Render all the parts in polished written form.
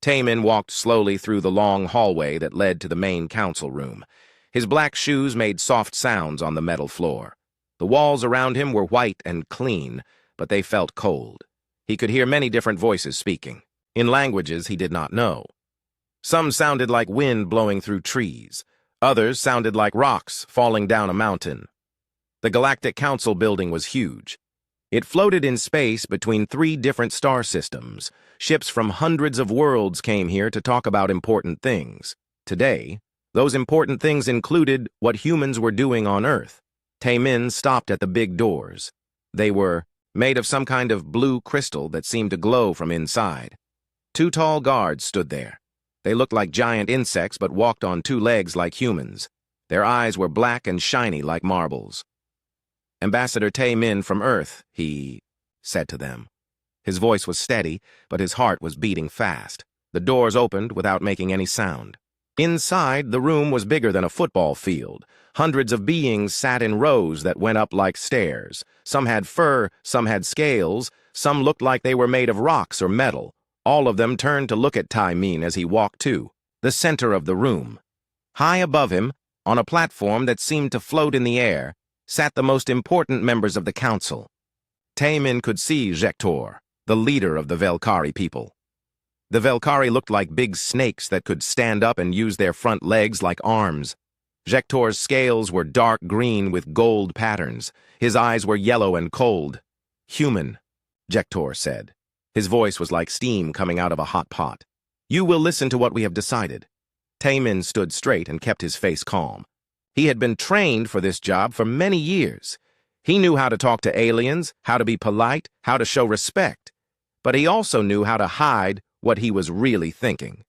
Taemin walked slowly through the long hallway that led to the main council room. His black shoes made soft sounds on the metal floor. The walls around him were white and clean, but they felt cold. He could hear many different voices speaking, in languages he did not know. Some sounded like wind blowing through trees. Others sounded like rocks falling down a mountain. The Galactic Council building was huge. It floated in space between 3 different star systems. Ships from hundreds of worlds came here to talk about important things. Today, those important things included what humans were doing on Earth. Taemin stopped at the big doors. They were made of some kind of blue crystal that seemed to glow from inside. 2 tall guards stood there. They looked like giant insects but walked on 2 legs like humans. Their eyes were black and shiny like marbles. "Ambassador Taemin from Earth," he said to them. His voice was steady, but his heart was beating fast. The doors opened without making any sound. Inside, the room was bigger than a football field. Hundreds of beings sat in rows that went up like stairs. Some had fur, some had scales, some looked like they were made of rocks or metal. All of them turned to look at Taemin as he walked to the center of the room. High above him, on a platform that seemed to float in the air, sat the most important members of the council. Taemin could see Jektor, the leader of the Velkari people. The Velkari looked like big snakes that could stand up and use their front legs like arms. Jektor's scales were dark green with gold patterns. His eyes were yellow and cold. "Human," Jektor said. His voice was like steam coming out of a hot pot. "You will listen to what we have decided." Taemin stood straight and kept his face calm. He had been trained for this job for many years. He knew how to talk to aliens, how to be polite, how to show respect. But he also knew how to hide what he was really thinking.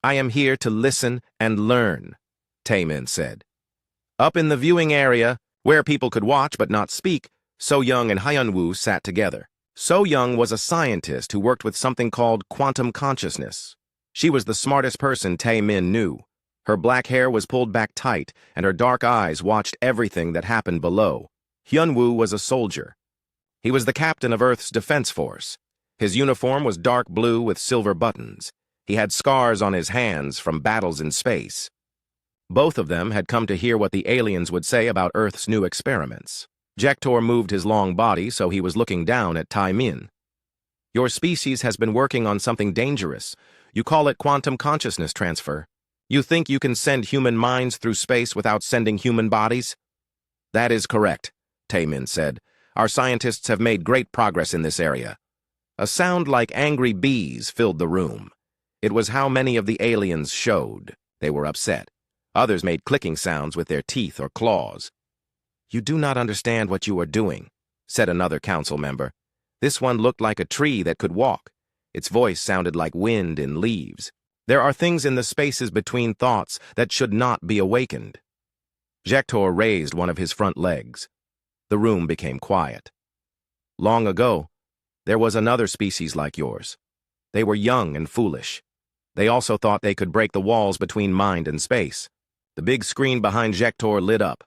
"I am here to listen and learn," Taemin said. Up in the viewing area, where people could watch but not speak, So-young and Hyunwoo sat together. So-young was a scientist who worked with something called quantum consciousness. She was the smartest person Taemin knew. Her black hair was pulled back tight, and her dark eyes watched everything that happened below. Hyunwoo was a soldier. He was the captain of Earth's defense force. His uniform was dark blue with silver buttons. He had scars on his hands from battles in space. Both of them had come to hear what the aliens would say about Earth's new experiments. Jektor moved his long body so he was looking down at Taemin. "Your species has been working on something dangerous. You call it quantum consciousness transfer. You think you can send human minds through space without sending human bodies?" "That is correct," Taemin said. "Our scientists have made great progress in this area." A sound like angry bees filled the room. It was how many of the aliens showed. They were upset. Others made clicking sounds with their teeth or claws. "You do not understand what you are doing," said another council member. This one looked like a tree that could walk. Its voice sounded like wind in leaves. "There are things in the spaces between thoughts that should not be awakened." Jektor raised one of his front legs. The room became quiet. "Long ago, there was another species like yours. They were young and foolish. They also thought they could break the walls between mind and space." The big screen behind Jektor lit up.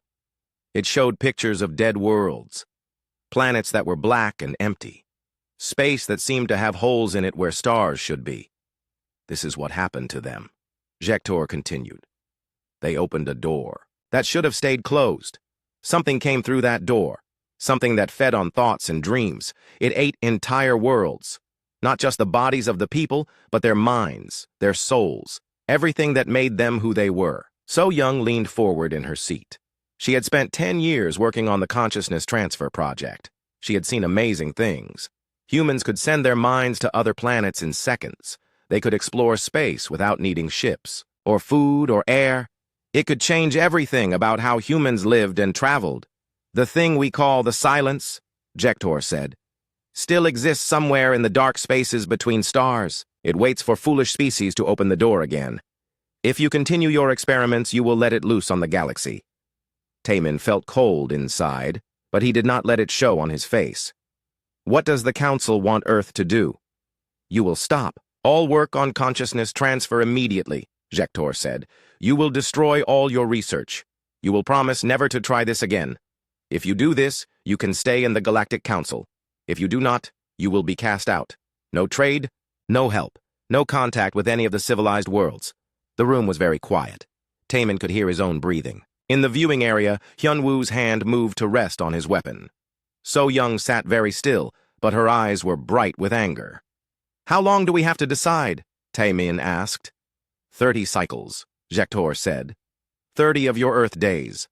It showed pictures of dead worlds, planets that were black and empty, space that seemed to have holes in it where stars should be. "This is what happened to them," Jektor continued. "They opened a door that should have stayed closed. Something came through that door, something that fed on thoughts and dreams. It ate entire worlds, not just the bodies of the people, but their minds, their souls, everything that made them who they were." So-young leaned forward in her seat. She had spent 10 years working on the consciousness transfer project. She had seen amazing things. Humans could send their minds to other planets in seconds. They could explore space without needing ships, or food, or air. It could change everything about how humans lived and traveled. "The thing we call the silence," Jektor said, "still exists somewhere in the dark spaces between stars. It waits for foolish species to open the door again. If you continue your experiments, you will let it loose on the galaxy." Taemin felt cold inside, but he did not let it show on his face. "What does the Council want Earth to do?" "You will stop all work on consciousness transfer immediately," Jektor said. "You will destroy all your research. You will promise never to try this again. If you do this, you can stay in the Galactic Council. If you do not, you will be cast out. No trade, no help, No contact with any of the civilized worlds. The room was very quiet. Taemin could hear his own breathing. In the viewing area, Hyunwoo's hand moved to rest on his weapon. So Young sat very still, but her eyes were bright with anger. "How long do we have to decide?" Taemin asked. 30 cycles, Jektor said. 30 of your Earth days.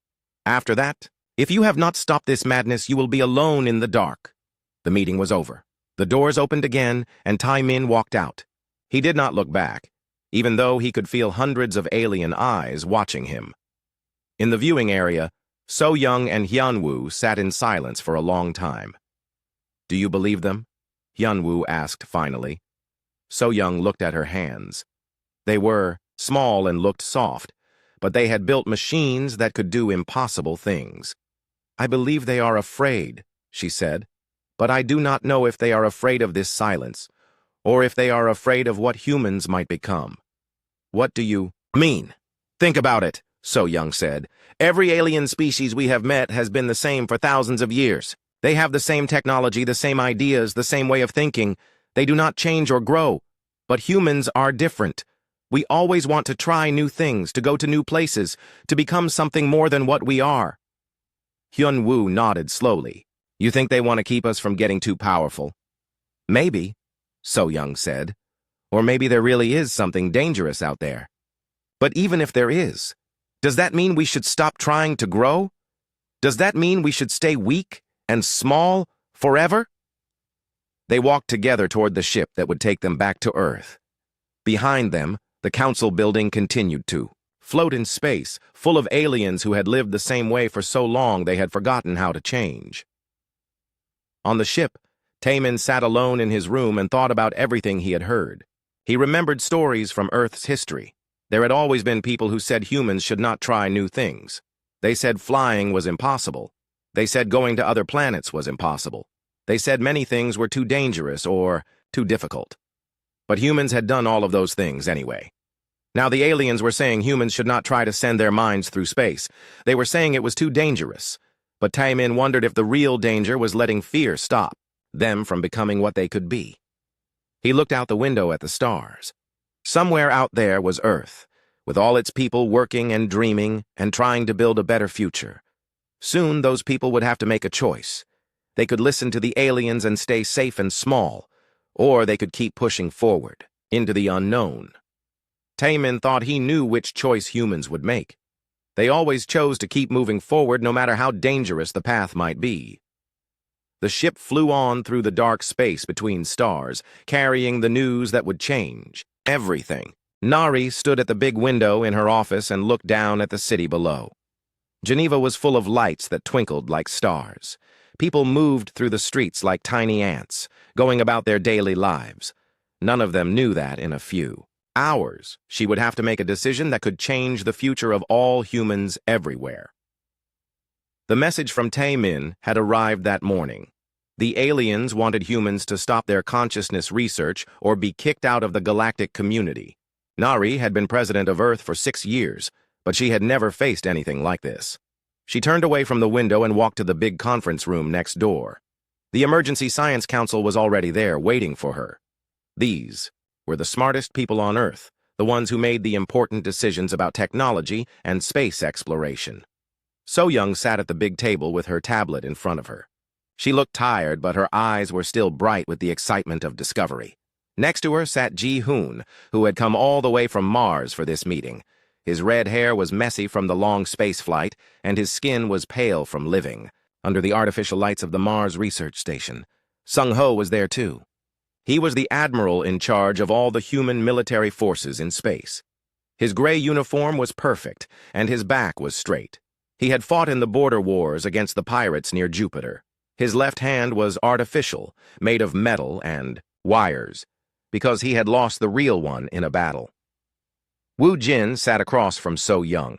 After that, if you have not stopped this madness, you will be alone in the dark. The meeting was over. The doors opened again, and Taemin walked out. He did not look back, even though he could feel hundreds of alien eyes watching him. In the viewing area, So Young and Hyunwoo sat in silence for a long time. "Do you believe them?" Hyunwoo asked finally. So Young looked at her hands. They were small and looked soft, but they had built machines that could do impossible things. "I believe they are afraid," she said, "but I do not know if they are afraid of this silence, or if they are afraid of what humans might become." "What do you mean?" "Think about it," So Young said. "Every alien species we have met has been the same for thousands of years. They have the same technology, the same ideas, the same way of thinking. They do not change or grow. But humans are different. We always want to try new things, to go to new places, to become something more than what we are." Hyunwoo nodded slowly. "You think they want to keep us from getting too powerful?" "Maybe," So Young said. "Or maybe there really is something dangerous out there. But even if there is, does that mean we should stop trying to grow? Does that mean we should stay weak and small forever?" They walked together toward the ship that would take them back to Earth. Behind them, the council building continued to float in space, full of aliens who had lived the same way for so long they had forgotten how to change. On the ship, Taemin sat alone in his room and thought about everything he had heard. He remembered stories from Earth's history. There had always been people who said humans should not try new things. They said flying was impossible. They said going to other planets was impossible. They said many things were too dangerous or too difficult. But humans had done all of those things anyway. Now the aliens were saying humans should not try to send their minds through space. They were saying it was too dangerous. But Taemin wondered if the real danger was letting fear stop them from becoming what they could be. He looked out the window at the stars. Somewhere out there was Earth, with all its people working and dreaming and trying to build a better future. Soon those people would have to make a choice. They could listen to the aliens and stay safe and small, or they could keep pushing forward, into the unknown. Taemin thought he knew which choice humans would make. They always chose to keep moving forward no matter how dangerous the path might be. The ship flew on through the dark space between stars, carrying the news that would change everything. Nari stood at the big window in her office and looked down at the city below. Geneva was full of lights that twinkled like stars. People moved through the streets like tiny ants, going about their daily lives. None of them knew that in a few hours she would have to make a decision that could change the future of all humans everywhere. The message from Taemin had arrived that morning. The aliens wanted humans to stop their consciousness research or be kicked out of the galactic community. Nari had been president of Earth for 6 years, but she had never faced anything like this. She turned away from the window and walked to the big conference room next door. The Emergency Science Council was already there, waiting for her. These were the smartest people on Earth, the ones who made the important decisions about technology and space exploration. So Young sat at the big table with her tablet in front of her. She looked tired, but her eyes were still bright with the excitement of discovery. Next to her sat Ji-hoon, who had come all the way from Mars for this meeting. His red hair was messy from the long space flight, and his skin was pale from living, under the artificial lights of the Mars research station. Sung-ho was there too. He was the admiral in charge of all the human military forces in space. His gray uniform was perfect, and his back was straight. He had fought in the border wars against the pirates near Jupiter. His left hand was artificial, made of metal and wires, because he had lost the real one in a battle. Woo Jin sat across from So Young.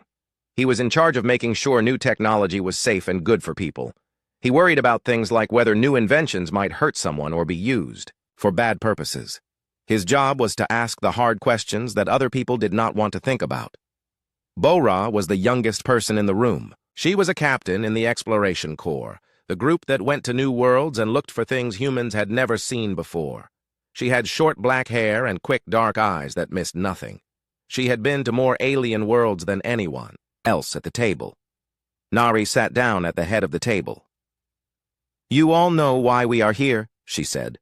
He was in charge of making sure new technology was safe and good for people. He worried about things like whether new inventions might hurt someone or be used for bad purposes. His job was to ask the hard questions that other people did not want to think about. Bo-ra was the youngest person in the room. She was a captain in the Exploration Corps, the group that went to new worlds and looked for things humans had never seen before. She had short black hair and quick dark eyes that missed nothing. She had been to more alien worlds than anyone else at the table. Nari sat down at the head of the table. "You all know why we are here," she said.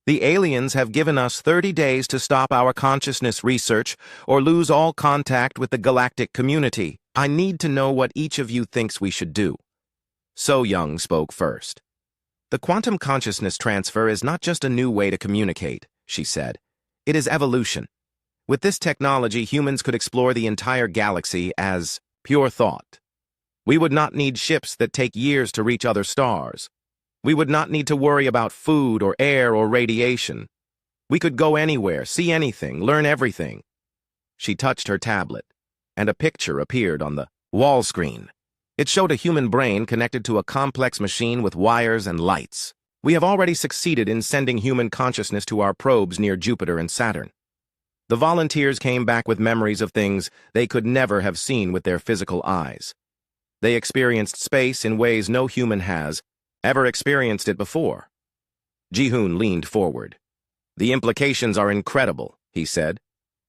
"The aliens have given us 30 days to stop our consciousness research or lose all contact with the galactic community. I need to know what each of you thinks we should do." So Young spoke first. "The quantum consciousness transfer is not just a new way to communicate," she said. "It is evolution. With this technology, humans could explore the entire galaxy as pure thought. We would not need ships that take years to reach other stars. We would not need to worry about food or air or radiation. We could go anywhere, see anything, learn everything." She touched her tablet, and a picture appeared on the wall screen. It showed a human brain connected to a complex machine with wires and lights. "We have already succeeded in sending human consciousness to our probes near Jupiter and Saturn." The volunteers came back with memories of things they could never have seen with their physical eyes. They experienced space in ways no human has ever experienced it before. Ji-hoon leaned forward. "The implications are incredible," he said.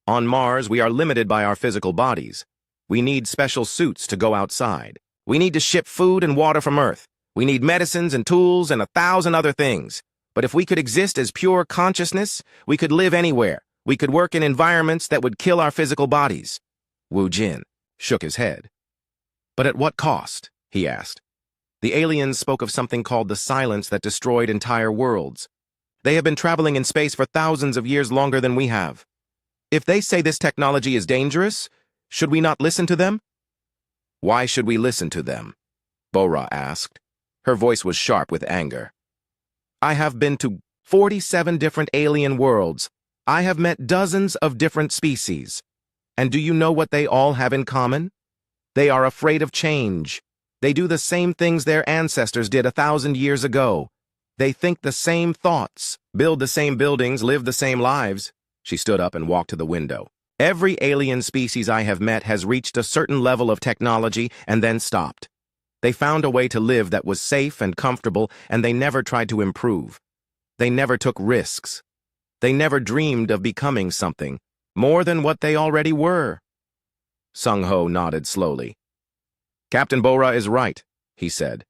"On Mars, we are limited by our physical bodies. We need special suits to go outside. We need to ship food and water from Earth. We need medicines and tools and 1,000 other things. But if we could exist as pure consciousness, we could live anywhere. We could work in environments that would kill our physical bodies." Wu Jin shook his head. "But at what cost?" he asked. "The aliens spoke of something called the silence that destroyed entire worlds. They have been traveling in space for thousands of years longer than we have. If they say this technology is dangerous, should we not listen to them?" "Why should we listen to them?" Bora asked. Her voice was sharp with anger. "I have been to 47 different alien worlds. I have met dozens of different species. And do you know what they all have in common? They are afraid of change. They do the same things their ancestors did 1,000 years ago. They think the same thoughts, build the same buildings, live the same lives." She stood up and walked to the window. "Every alien species I have met has reached a certain level of technology and then stopped. They found a way to live that was safe and comfortable, and they never tried to improve. They never took risks. They never dreamed of becoming something more than what they already were." Sung-ho nodded slowly. "Captain Bora is right," he said.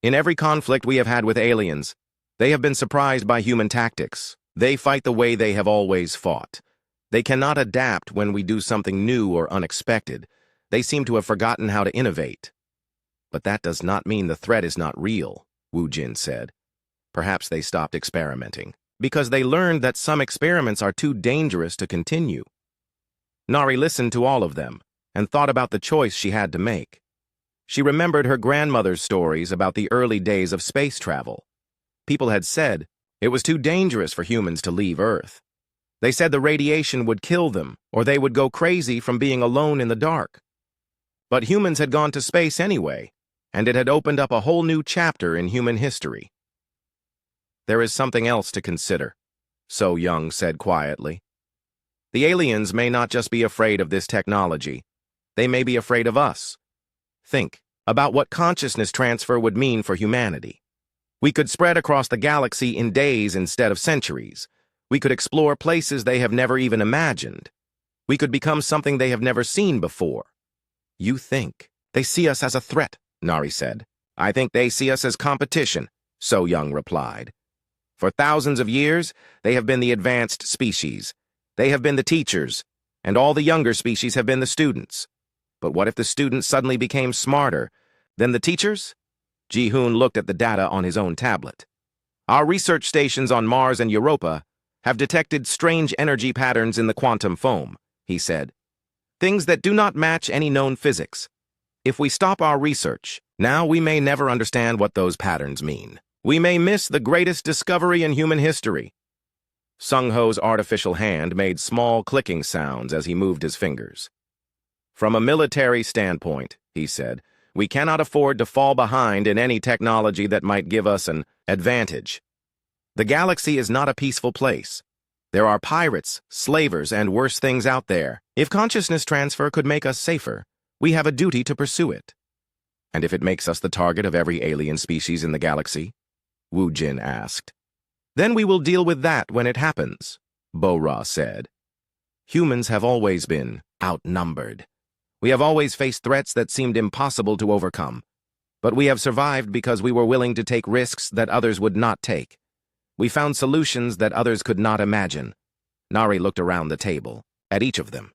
"In every conflict we have had with aliens, they have been surprised by human tactics. They fight the way they have always fought. They cannot adapt when we do something new or unexpected. They seem to have forgotten how to innovate." "But that does not mean the threat is not real," Wu Jin said. "Perhaps they stopped experimenting because they learned that some experiments are too dangerous to continue." Nari listened to all of them and thought about the choice she had to make. She remembered her grandmother's stories about the early days of space travel. People had said it was too dangerous for humans to leave Earth. They said the radiation would kill them, or they would go crazy from being alone in the dark. But humans had gone to space anyway, and it had opened up a whole new chapter in human history. "There is something else to consider," So Young said quietly. "The aliens may not just be afraid of this technology. They may be afraid of us. Think about what consciousness transfer would mean for humanity. We could spread across the galaxy in days instead of centuries. We could explore places they have never even imagined. We could become something they have never seen before." "You think they see us as a threat," Nari said. "I think they see us as competition," So Young replied. "For thousands of years, they have been the advanced species. They have been the teachers, and all the younger species have been the students. But what if the students suddenly became smarter than the teachers?" Ji-hoon looked at the data on his own tablet. "Our research stations on Mars and Europa have detected strange energy patterns in the quantum foam," he said. "Things that do not match any known physics. If we stop our research, now we may never understand what those patterns mean. We may miss the greatest discovery in human history." Sung-ho's artificial hand made small clicking sounds as he moved his fingers. "From a military standpoint," he said, "we cannot afford to fall behind in any technology that might give us an advantage. The galaxy is not a peaceful place. There are pirates, slavers, and worse things out there. If consciousness transfer could make us safer, we have a duty to pursue it." "And if it makes us the target of every alien species in the galaxy?" Wu Jin asked. Then we will deal with that when it happens, Bo-Ra said. Humans have always been outnumbered. We have always faced threats that seemed impossible to overcome. But we have survived because we were willing to take risks that others would not take. We found solutions that others could not imagine. Nari looked around the table, at each of them.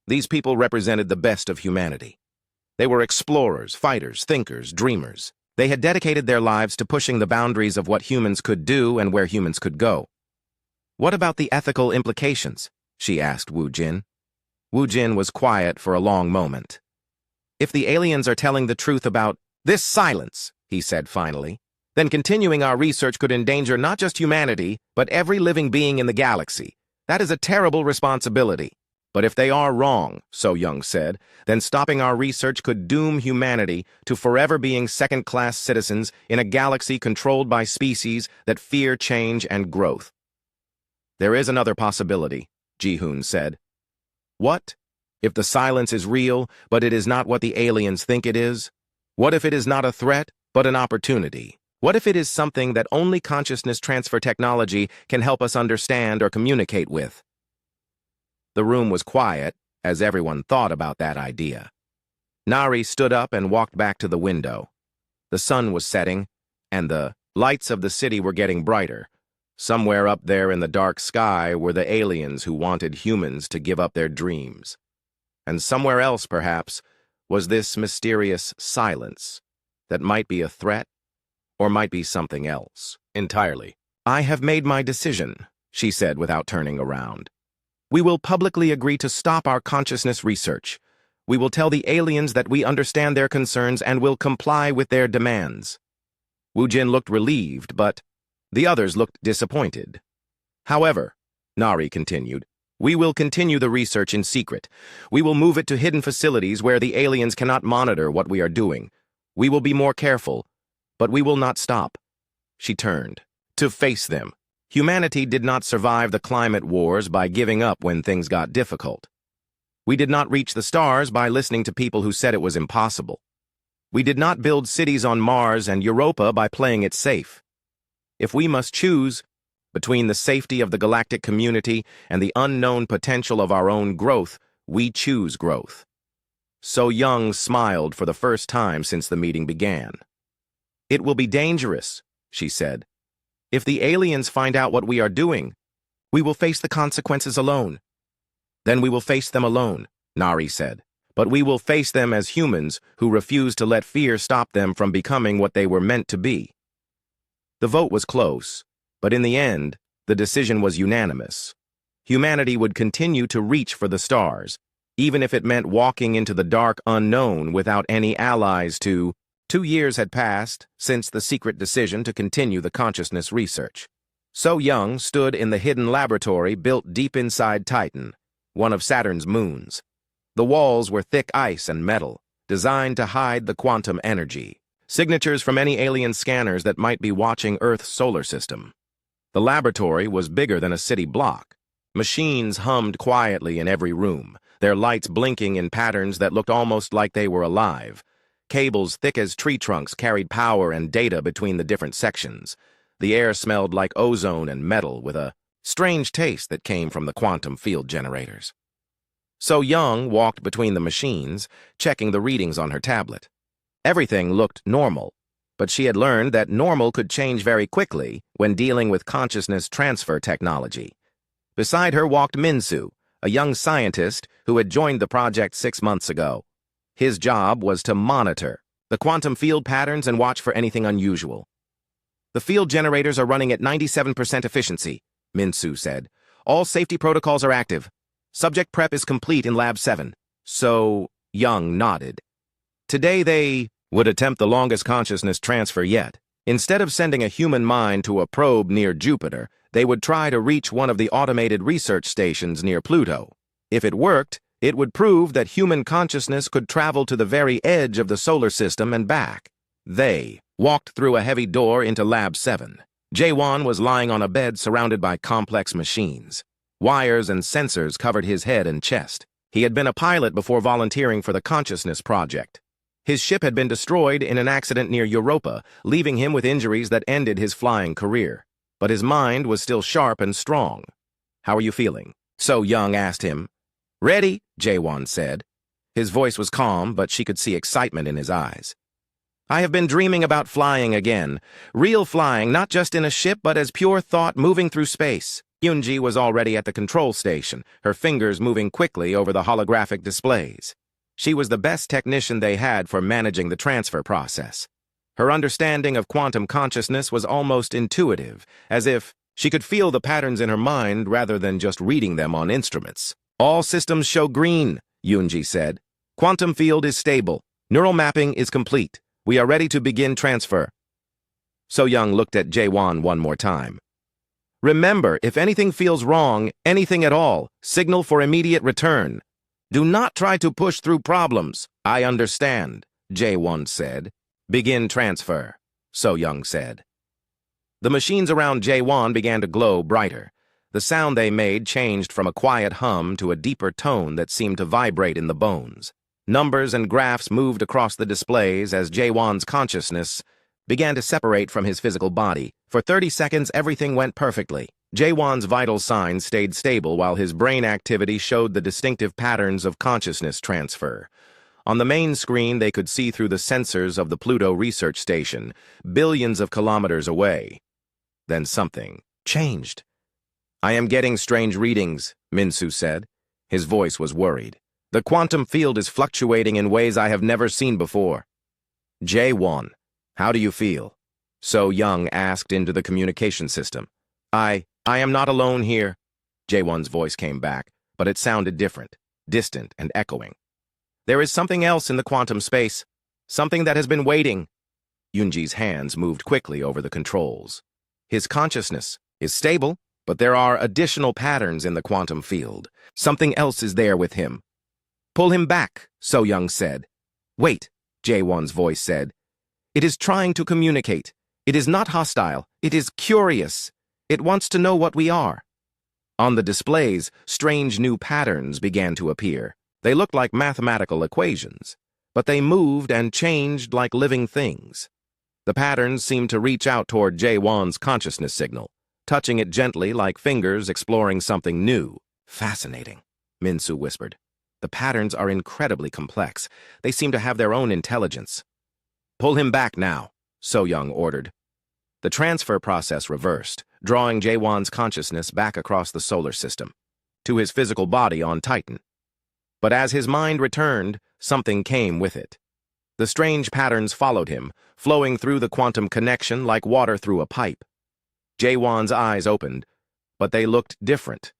These people represented the best of humanity. They were explorers, fighters, thinkers, dreamers. They had dedicated their lives to pushing the boundaries of what humans could do and where humans could go. What about the ethical implications? She asked Wu Jin. Wu Jin was quiet for a long moment. If the aliens are telling the truth about this silence, he said finally, then continuing our research could endanger not just humanity, but every living being in the galaxy. That is a terrible responsibility. But if they are wrong, So Young said, then stopping our research could doom humanity to forever being second-class citizens in a galaxy controlled by species that fear change and growth. There is another possibility, Ji-Hoon said. What? If the silence is real, but it is not what the aliens think it is? What if it is not a threat, but an opportunity? What if it is something that only consciousness transfer technology can help us understand or communicate with? The room was quiet as everyone thought about that idea. Nari stood up and walked back to the window. The sun was setting, and the lights of the city were getting brighter. Somewhere up there in the dark sky were the aliens who wanted humans to give up their dreams. And somewhere else, perhaps, was this mysterious silence that might be a threat or might be something else entirely. I have made my decision, she said without turning around. We will publicly agree to stop our consciousness research. We will tell the aliens that we understand their concerns and will comply with their demands. Wu Jin looked relieved, but the others looked disappointed. However, Nari continued, we will continue the research in secret. We will move it to hidden facilities where the aliens cannot monitor what we are doing. We will be more careful, but we will not stop. She turned to face them. Humanity did not survive the climate wars by giving up when things got difficult. We did not reach the stars by listening to people who said it was impossible. We did not build cities on Mars and Europa by playing it safe. If we must choose between the safety of the galactic community and the unknown potential of our own growth, we choose growth. So Young smiled for the first time since the meeting began. It will be dangerous, she said. If the aliens find out what we are doing, we will face the consequences alone. Then we will face them alone, Nari said. But we will face them as humans who refuse to let fear stop them from becoming what they were meant to be. The vote was close, but in the end, the decision was unanimous. Humanity would continue to reach for the stars, even if it meant walking into the dark unknown without any allies to... 2 years had passed since the secret decision to continue the consciousness research. So Young stood in the hidden laboratory built deep inside Titan, one of Saturn's moons. The walls were thick ice and metal, designed to hide the quantum energy, signatures from any alien scanners that might be watching Earth's solar system. The laboratory was bigger than a city block. Machines hummed quietly in every room, their lights blinking in patterns that looked almost like they were alive. Cables thick as tree trunks carried power and data between the different sections. The air smelled like ozone and metal with a strange taste that came from the quantum field generators. So Young walked between the machines, checking the readings on her tablet. Everything looked normal, but she had learned that normal could change very quickly when dealing with consciousness transfer technology. Beside her walked Minsu, a young scientist who had joined the project 6 months ago. His job was to monitor the quantum field patterns and watch for anything unusual. The field generators are running at 97% efficiency, Minsu said. All safety protocols are active. Subject prep is complete in Lab 7. So Young nodded. Today they would attempt the longest consciousness transfer yet. Instead of sending a human mind to a probe near Jupiter, they would try to reach one of the automated research stations near Pluto. If it worked, it would prove that human consciousness could travel to the very edge of the solar system and back. They walked through a heavy door into Lab 7. Jaewon was lying on a bed surrounded by complex machines. Wires and sensors covered his head and chest. He had been a pilot before volunteering for the Consciousness Project. His ship had been destroyed in an accident near Europa, leaving him with injuries that ended his flying career. but his mind was still sharp and strong. "How are you feeling?" So Young asked him. "Ready," Jae-won said. His voice was calm, but she could see excitement in his eyes. "I have been dreaming about flying again. Real flying, not just in a ship, but as pure thought moving through space." Yoonji was already at the control station, her fingers moving quickly over the holographic displays. She was the best technician they had for managing the transfer process. Her understanding of quantum consciousness was almost intuitive, as if she could feel the patterns in her mind rather than just reading them on instruments. "All systems show green," Yoonji said. "Quantum field is stable. Neural mapping is complete. We are ready to begin transfer." So Young looked at Jae-won one more time. "Remember, if anything feels wrong, anything at all, signal for immediate return. Do not try to push through problems." "I understand," Jae-won said. "Begin transfer," So Young said. The machines around Jae-won began to glow brighter. The sound they made changed from a quiet hum to a deeper tone that seemed to vibrate in the bones. Numbers and graphs moved across the displays as Jae-won's consciousness began to separate from his physical body. For 30 seconds, everything went perfectly. Jae-won's vital signs stayed stable while his brain activity showed the distinctive patterns of consciousness transfer. On the main screen, they could see through the sensors of the Pluto research station, billions of kilometers away. Then something changed. "I am getting strange readings," Minsu said. His voice was worried. "The quantum field is fluctuating in ways I have never seen before." "Jae-won, how do you feel?" So Young asked into the communication system. I am not alone here." Jae-won's voice came back, but it sounded different, distant and echoing. "There is something else in the quantum space, something that has been waiting." Yoonji's hands moved quickly over the controls. "His consciousness is stable, but there are additional patterns in the quantum field. Something else is there with him." "Pull him back," So Young said. "Wait," Jae-won's voice said. "It is trying to communicate. It is not hostile. It is curious. It wants to know what we are." On the displays, strange new patterns began to appear. They looked like mathematical equations, but they moved and changed like living things. The patterns seemed to reach out toward Jae-won's consciousness signal, touching it gently like fingers exploring something new. "Fascinating," Minsu whispered. "The patterns are incredibly complex. They seem to have their own intelligence." "Pull him back now," So Young ordered. The transfer process reversed, drawing Jae-won's consciousness back across the solar system, to his physical body on Titan. But as his mind returned, something came with it. The strange patterns followed him, flowing through the quantum connection like water through a pipe. Jae-won's eyes opened, but they looked different.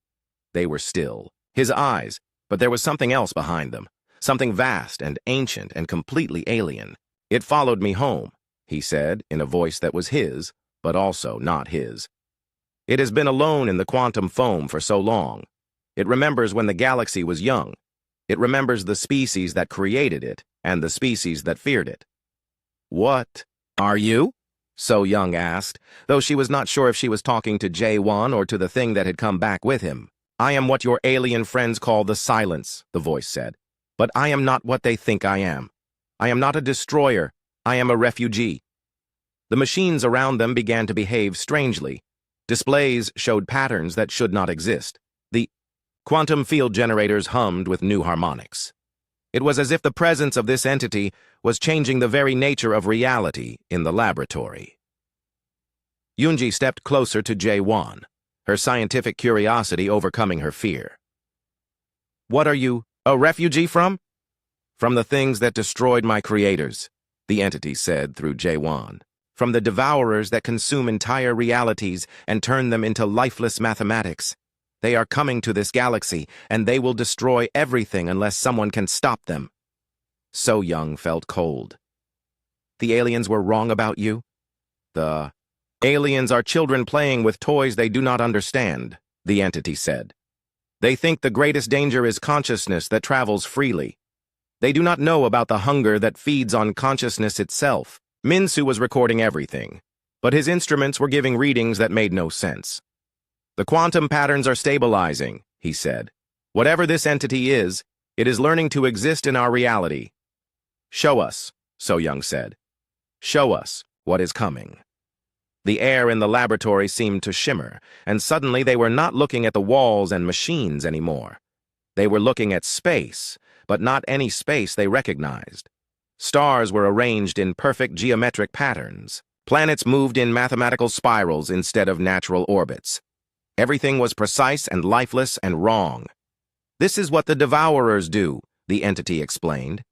They were still. His eyes, but there was something else behind them, something vast and ancient and completely alien. "It followed me home," he said in a voice that was his, but also not his. "It has been alone in the quantum foam for so long. It remembers when the galaxy was young. It remembers the species that created it and the species that feared it." "What are you?" So Young asked, though she was not sure if she was talking to Jae-won or to the thing that had come back with him. "I am what your alien friends call the Silence," the voice said. "But I am not what they think I am. I am not a destroyer. I am a refugee." The machines around them began to behave strangely. Displays showed patterns that should not exist. The quantum field generators hummed with new harmonics. It was as if the presence of this entity was changing the very nature of reality in the laboratory. Yoonji stepped closer to Jae-won, her scientific curiosity overcoming her fear. "What are you, a refugee from?" "From the things that destroyed my creators," the entity said through Jae-won. "From the devourers that consume entire realities and turn them into lifeless mathematics. They are coming to this galaxy, and they will destroy everything unless someone can stop them." So Young felt cold. "The aliens were wrong about you?" "The aliens are children playing with toys they do not understand," the entity said. "They think the greatest danger is consciousness that travels freely. They do not know about the hunger that feeds on consciousness itself." Minsu was recording everything, but his instruments were giving readings that made no sense. "The quantum patterns are stabilizing," he said. "Whatever this entity is, it is learning to exist in our reality." "Show us," So Young said. "Show us what is coming." The air in the laboratory seemed to shimmer, and suddenly they were not looking at the walls and machines anymore. They were looking at space, but not any space they recognized. Stars were arranged in perfect geometric patterns. Planets moved in mathematical spirals instead of natural orbits. Everything was precise and lifeless and wrong. "This is what the Devourers do," the entity explained.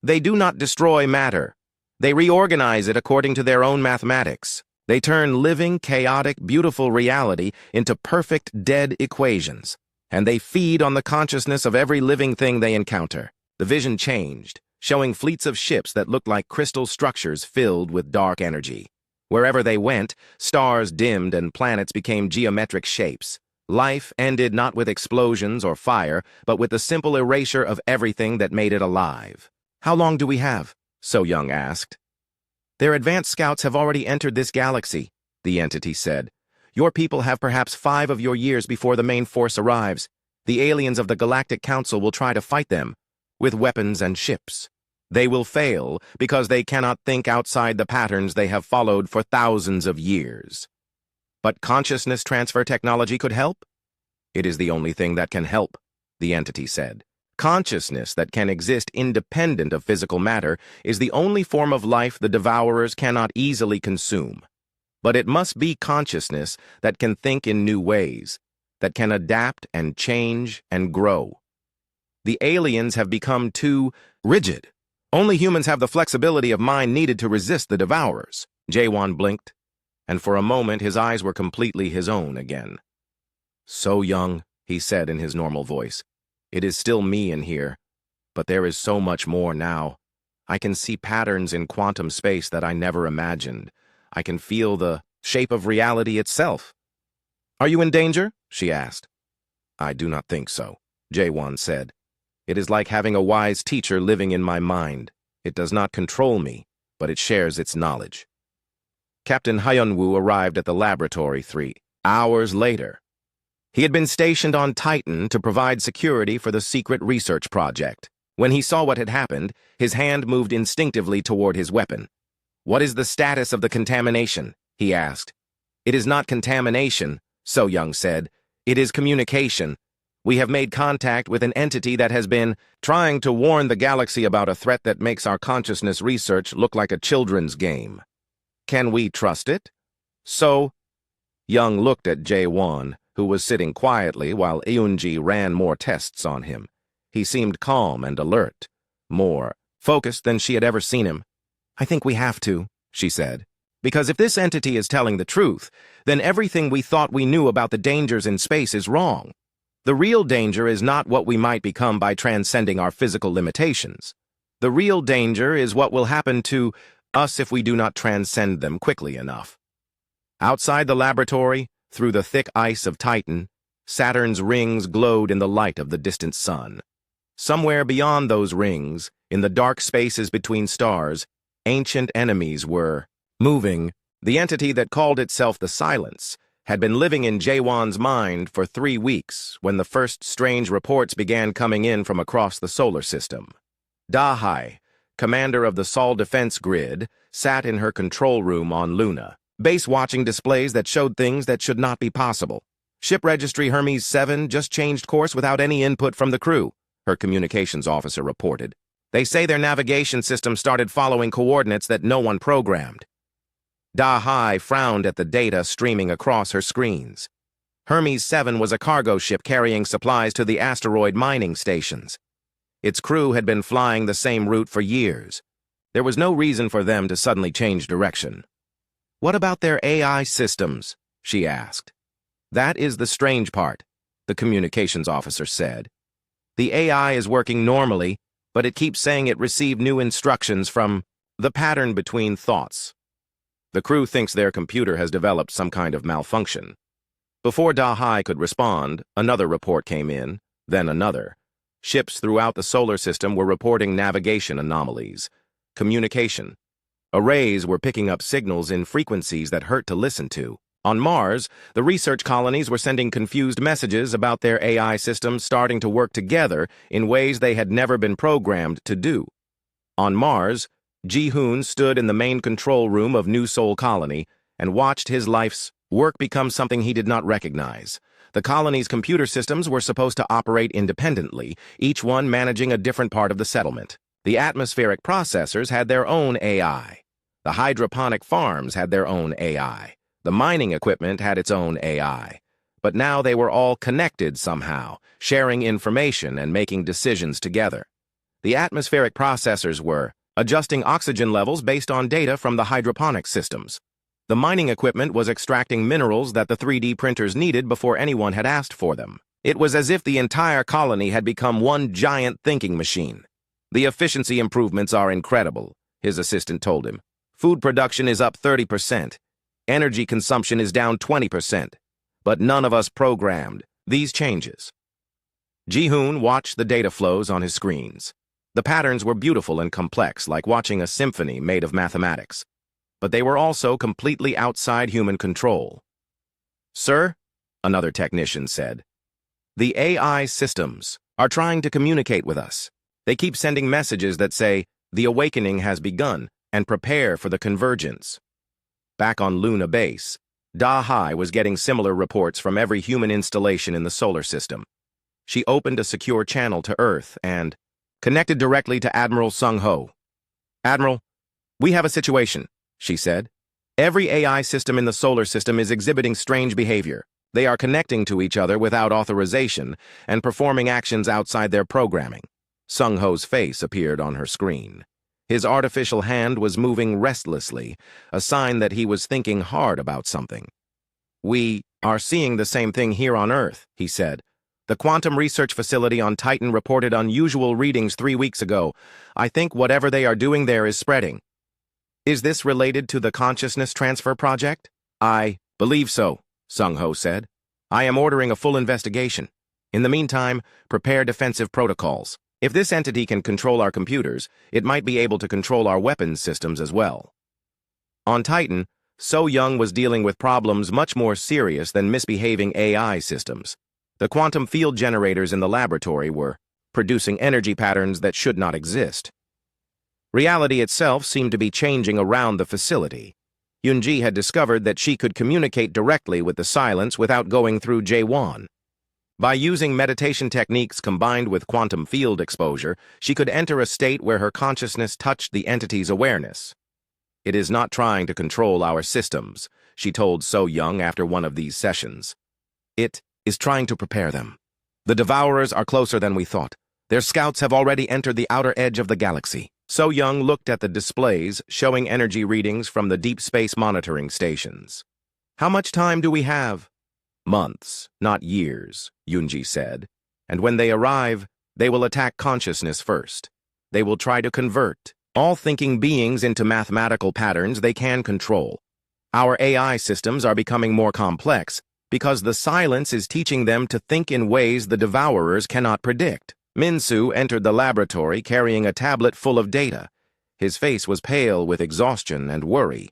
"They do not destroy matter. They reorganize it according to their own mathematics. They turn living, chaotic, beautiful reality into perfect, dead equations. And they feed on the consciousness of every living thing they encounter." The vision changed, showing fleets of ships that looked like crystal structures filled with dark energy. Wherever they went, stars dimmed and planets became geometric shapes. Life ended not with explosions or fire, but with the simple erasure of everything that made it alive. "How long do we have?" So Young asked. "Their advanced scouts have already entered this galaxy," the entity said. "Your people have perhaps 5 of your years before the main force arrives. The aliens of the Galactic Council will try to fight them, with weapons and ships. They will fail because they cannot think outside the patterns they have followed for thousands of years. But consciousness transfer technology could help? It is the only thing that can help," the entity said. "Consciousness that can exist independent of physical matter is the only form of life the Devourers cannot easily consume. But it must be consciousness that can think in new ways, that can adapt and change and grow. The aliens have become too rigid. Only humans have the flexibility of mind needed to resist the Devourers." Jaewon blinked, and for a moment his eyes were completely his own again. "So Young," he said in his normal voice. "It is still me in here, but there is so much more now. I can see patterns in quantum space that I never imagined. I can feel the shape of reality itself." "Are you in danger?" she asked. "I do not think so," Jaewon said. "It is like having a wise teacher living in my mind. It does not control me, but it shares its knowledge." Captain Hyunwoo arrived at the laboratory 3 hours later. He had been stationed on Titan to provide security for the secret research project. When he saw what had happened, his hand moved instinctively toward his weapon. "What is the status of the contamination?" he asked. "It is not contamination," So Young said. "It is communication. We have made contact with an entity that has been trying to warn the galaxy about a threat that makes our consciousness research look like a children's game. Can we trust it?" So Young looked at Jaewon, who was sitting quietly while Eunji ran more tests on him. He seemed calm and alert, more focused than she had ever seen him. "I think we have to," she said. "Because if this entity is telling the truth, then everything we thought we knew about the dangers in space is wrong. The real danger is not what we might become by transcending our physical limitations. The real danger is what will happen to us if we do not transcend them quickly enough." Outside the laboratory, through the thick ice of Titan, Saturn's rings glowed in the light of the distant sun. Somewhere beyond those rings, in the dark spaces between stars, ancient enemies were moving. The entity that called itself the Silence had been living in Jaewon's mind for 3 weeks when the first strange reports began coming in from across the solar system. Dahai, commander of the Sol Defense Grid, sat in her control room on Luna, base watching displays that showed things that should not be possible. "Ship Registry Hermes 7 just changed course without any input from the crew," her communications officer reported. "They say their navigation system started following coordinates that no one programmed." Dahai frowned at the data streaming across her screens. Hermes 7 was a cargo ship carrying supplies to the asteroid mining stations. Its crew had been flying the same route for years. There was no reason for them to suddenly change direction. "What about their AI systems?" she asked. "That is the strange part," the communications officer said. "The AI is working normally, but it keeps saying it received new instructions from the pattern between thoughts. The crew thinks their computer has developed some kind of malfunction." Before Dahai could respond, another report came in, then another. Ships throughout the solar system were reporting navigation anomalies. Communication. Arrays were picking up signals in frequencies that hurt to listen to. On Mars, the research colonies were sending confused messages about their AI systems starting to work together in ways they had never been programmed to do. On Mars, Ji-hoon stood in the main control room of New Sol Colony and watched his life's work become something he did not recognize. The colony's computer systems were supposed to operate independently, each one managing a different part of the settlement. The atmospheric processors had their own AI. The hydroponic farms had their own AI. The mining equipment had its own AI. But now they were all connected somehow, sharing information and making decisions together. The atmospheric processors were adjusting oxygen levels based on data from the hydroponic systems. The mining equipment was extracting minerals that the 3D printers needed before anyone had asked for them. It was as if the entire colony had become one giant thinking machine. The efficiency improvements are incredible, his assistant told him. Food production is up 30%. Energy consumption is down 20%. But none of us programmed these changes. Ji-hoon watched the data flows on his screens. The patterns were beautiful and complex, like watching a symphony made of mathematics. But they were also completely outside human control. "Sir," another technician said, "the AI systems are trying to communicate with us. They keep sending messages that say, 'The awakening has begun,' and prepare for the convergence." Back on Luna Base, Da-Hai was getting similar reports from every human installation in the solar system. She opened a secure channel to Earth and connected directly to Admiral Sung-ho. "Admiral, we have a situation," she said. "Every AI system in the solar system is exhibiting strange behavior. They are connecting to each other without authorization and performing actions outside their programming." Sung-ho's face appeared on her screen. His artificial hand was moving restlessly, a sign that he was thinking hard about something. "We are seeing the same thing here on Earth," he said. "The quantum research facility on Titan reported unusual readings 3 weeks ago. I think whatever they are doing there is spreading." "Is this related to the consciousness transfer project?" "I believe so," Sung-ho said. "I am ordering a full investigation. In the meantime, prepare defensive protocols. If this entity can control our computers, it might be able to control our weapons systems as well." On Titan, So-Young was dealing with problems much more serious than misbehaving AI systems. The quantum field generators in the laboratory were producing energy patterns that should not exist. Reality itself seemed to be changing around the facility. Yunji had discovered that she could communicate directly with the silence without going through Jae-won. By using meditation techniques combined with quantum field exposure, she could enter a state where her consciousness touched the entity's awareness. "It is not trying to control our systems," she told So-Young after one of these sessions. "It is trying to prepare them. The Devourers are closer than we thought. Their scouts have already entered the outer edge of the galaxy." So-Young looked at the displays showing energy readings from the deep space monitoring stations. "How much time do we have?" "Months, not years," Yunji said. "And when they arrive, they will attack consciousness first. They will try to convert all thinking beings into mathematical patterns they can control. Our AI systems are becoming more complex because the silence is teaching them to think in ways the Devourers cannot predict." Min-Soo entered the laboratory carrying a tablet full of data. His face was pale with exhaustion and worry.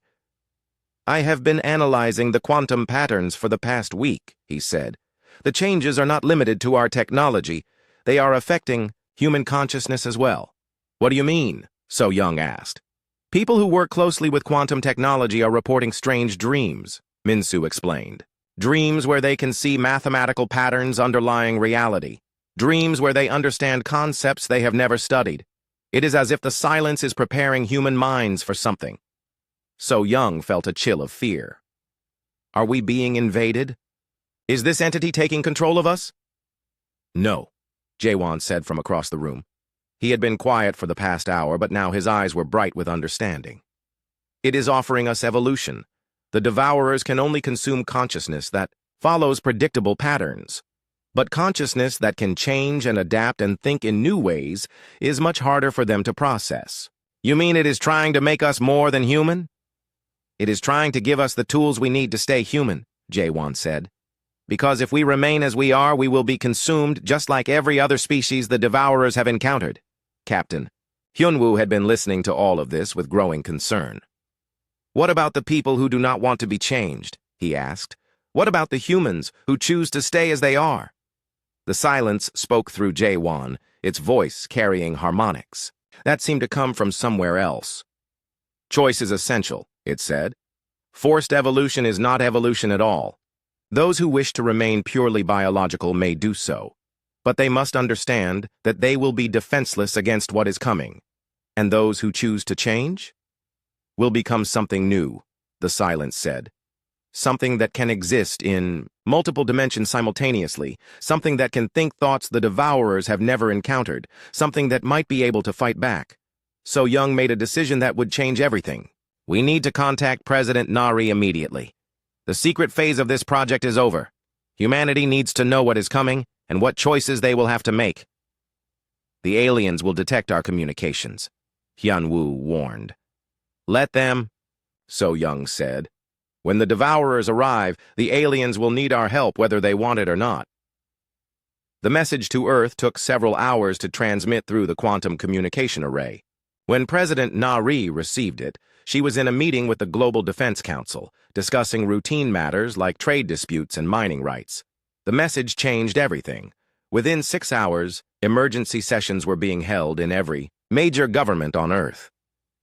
"I have been analyzing the quantum patterns for the past week," he said. "The changes are not limited to our technology. They are affecting human consciousness as well." "What do you mean?" So-Young asked. "People who work closely with quantum technology are reporting strange dreams," Min-Soo explained. "Dreams where they can see mathematical patterns underlying reality. Dreams where they understand concepts they have never studied. It is as if the silence is preparing human minds for something." So-Young felt a chill of fear. "Are we being invaded? Is this entity taking control of us?" "No," Jae-won said from across the room. He had been quiet for the past hour, but now his eyes were bright with understanding. "It is offering us evolution. The Devourers can only consume consciousness that follows predictable patterns. But consciousness that can change and adapt and think in new ways is much harder for them to process." "You mean it is trying to make us more than human?" "It is trying to give us the tools we need to stay human," Jae-won said. "Because if we remain as we are, we will be consumed just like every other species the Devourers have encountered." Captain Hyunwoo had been listening to all of this with growing concern. "What about the people who do not want to be changed?" he asked. "What about the humans who choose to stay as they are?" The silence spoke through Jae-won, its voice carrying harmonics. That seemed to come from somewhere else. "Choice is essential," it said. Forced evolution is not evolution at all. Those who wish to remain purely biological may do so, but they must understand that they will be defenseless against what is coming, and those who choose to change will become something new, the silence said. Something that can exist in multiple dimensions simultaneously, something that can think thoughts the devourers have never encountered, something that might be able to fight back. So Young made a decision that would change everything. We need to contact President Nari immediately. The secret phase of this project is over. Humanity needs to know what is coming and what choices they will have to make. The aliens will detect our communications, Hyun-woo warned. Let them, So Young said. When the devourers arrive, the aliens will need our help whether they want it or not. The message to Earth took several hours to transmit through the quantum communication array. When President Nari received it, she was in a meeting with the Global Defense Council, discussing routine matters like trade disputes and mining rights. The message changed everything. Within 6 hours, emergency sessions were being held in every major government on Earth.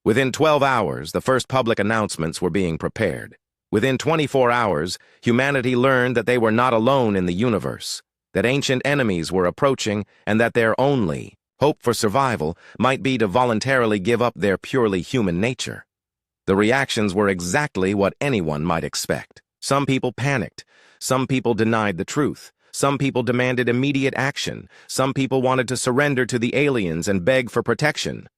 Within 12 hours, the first public announcements were being prepared. Within 24 hours, humanity learned that they were not alone in the universe, that ancient enemies were approaching, and that their only hope for survival might be to voluntarily give up their purely human nature. The reactions were exactly what anyone might expect. Some people panicked. Some people denied the truth. Some people demanded immediate action. Some people wanted to surrender to the aliens and beg for protection.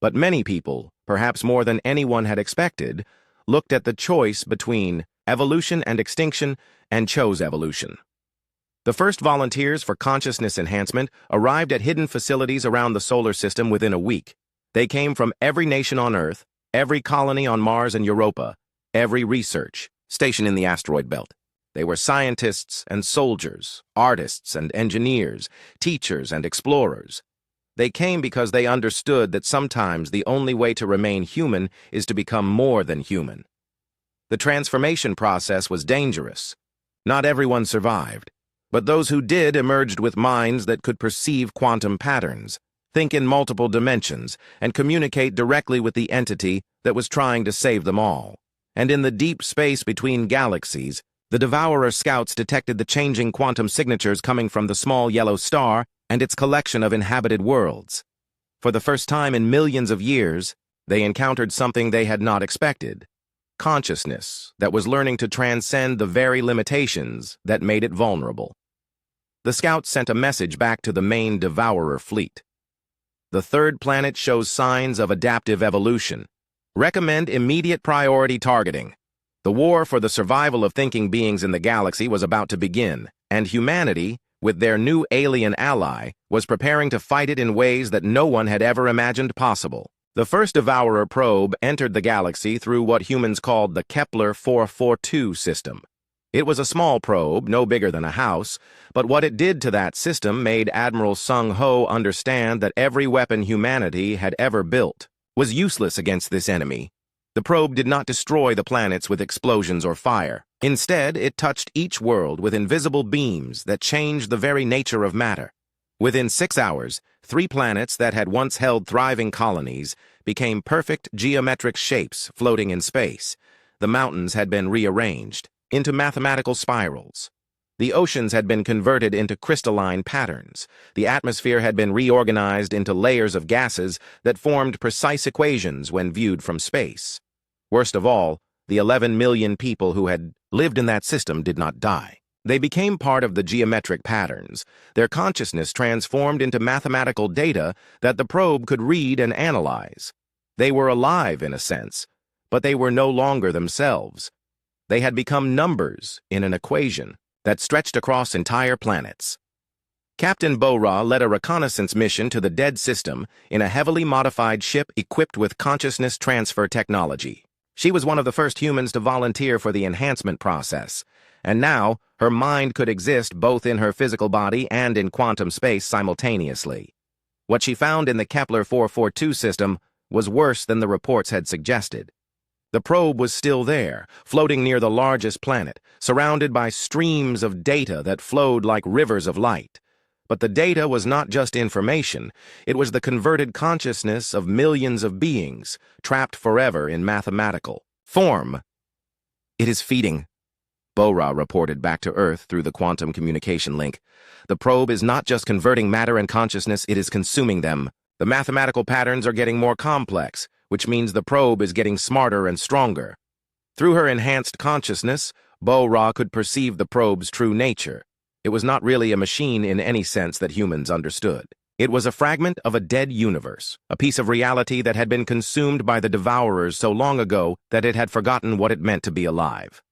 But many people, perhaps more than anyone had expected, looked at the choice between evolution and extinction and chose evolution. The first volunteers for consciousness enhancement arrived at hidden facilities around the solar system within a week. They came from every nation on Earth, every colony on Mars and Europa, every research station in the asteroid belt. They were scientists and soldiers, artists and engineers, teachers and explorers. They came because they understood that sometimes the only way to remain human is to become more than human. The transformation process was dangerous. Not everyone survived, but those who did emerged with minds that could perceive quantum patterns, think in multiple dimensions, and communicate directly with the entity that was trying to save them all. And in the deep space between galaxies, the Devourer scouts detected the changing quantum signatures coming from the small yellow star and its collection of inhabited worlds. For the first time in millions of years, they encountered something they had not expected: consciousness that was learning to transcend the very limitations that made it vulnerable. The scouts sent a message back to the main Devourer fleet. The third planet shows signs of adaptive evolution. Recommend immediate priority targeting. The war for the survival of thinking beings in the galaxy was about to begin, and humanity, with their new alien ally, was preparing to fight it in ways that no one had ever imagined possible. The first Devourer probe entered the galaxy through what humans called the Kepler 442 system. It was a small probe, no bigger than a house, but what it did to that system made Admiral Sung Ho understand that every weapon humanity had ever built was useless against this enemy. The probe did not destroy the planets with explosions or fire. Instead, it touched each world with invisible beams that changed the very nature of matter. Within 6 hours, 3 planets that had once held thriving colonies became perfect geometric shapes floating in space. The mountains had been rearranged into mathematical spirals. The oceans had been converted into crystalline patterns. The atmosphere had been reorganized into layers of gases that formed precise equations when viewed from space. Worst of all, the 11 million people who had lived in that system did not die. They became part of the geometric patterns. Their consciousness transformed into mathematical data that the probe could read and analyze. They were alive in a sense, but they were no longer themselves. They had become numbers in an equation that stretched across entire planets. Captain Bo-Ra led a reconnaissance mission to the dead system in a heavily modified ship equipped with consciousness transfer technology. She was one of the first humans to volunteer for the enhancement process, and now her mind could exist both in her physical body and in quantum space simultaneously. What she found in the Kepler 442 system was worse than the reports had suggested. The probe was still there, floating near the largest planet, surrounded by streams of data that flowed like rivers of light. But the data was not just information, it was the converted consciousness of millions of beings, trapped forever in mathematical form. It is feeding, Bo-Ra reported back to Earth through the quantum communication link. The probe is not just converting matter and consciousness, it is consuming them. The mathematical patterns are getting more complex, which means the probe is getting smarter and stronger. Through her enhanced consciousness, Bo-Ra could perceive the probe's true nature. It was not really a machine in any sense that humans understood. It was a fragment of a dead universe, a piece of reality that had been consumed by the Devourers so long ago that it had forgotten what it meant to be alive.